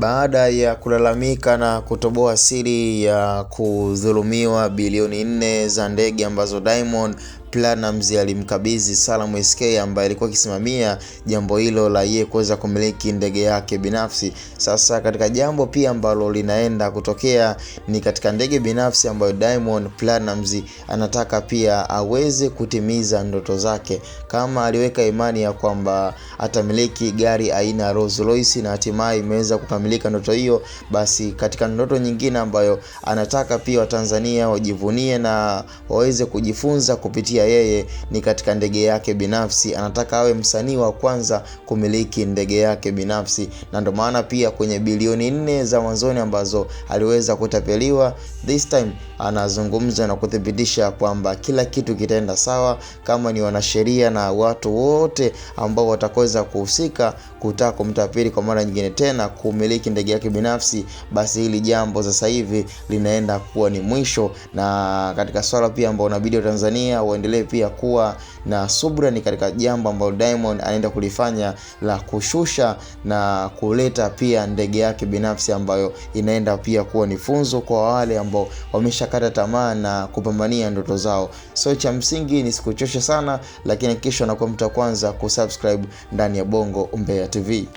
Baada ya kulalamika na kutoboa siri ya kudhulumiwa bilioni 4 za ndege ambazo Diamond Platnumz alimkabidhi Salam SK ambaye alikuwa akisimamia jambo hilo la yeye kuweza kumiliki ndege yake binafsi. Sasa katika jambo pia ambalo linaenda kutokea ni katika ndege binafsi ambayo Diamond Platnumz anataka pia aweze kutimiza ndoto zake. Kama aliweka imani ya kwamba atamiliki gari aina ya Rolls Royce na hatimaye imeweza kukamilika ndoto hiyo, basi katika ndoto nyingine ambayo anataka pia Watanzania wajivunie na waweze kujifunza kupitia yeye ni katika ndege yake binafsi. Anataka awe msanii wa kwanza kumiliki ndege yake binafsi, na ndio maana pia kwenye bilioni 4 za mwanzoni ambazo aliweza kutapeliwa, this time anazungumza na kuthibitisha kwamba kila kitu kitaenda sawa kama ni wanasheria na watu wote ambao watakaweza kuhusika kutaka kumtapeli kwa mara nyingine tena kumiliki ndege yake binafsi, basi hili jambo sasa hivi linaenda kuwa ni mwisho. Na katika swala pia ambao inabidi Tanzania waendelee pia kuwa na subra ni katika jambo ambalo Diamond anaenda kulifanya la kushusha na kuleta pia ndege yake binafsi ambayo inaenda pia kuwa ni funzo kwa wale ambao wameshakata tamaa na kupambania ndoto zao. So cha msingi ni sikuchoshe sana, lakini kesho nakuwa mtu wa kwanza kusubscribe ndani ya Bongo Umbea TV.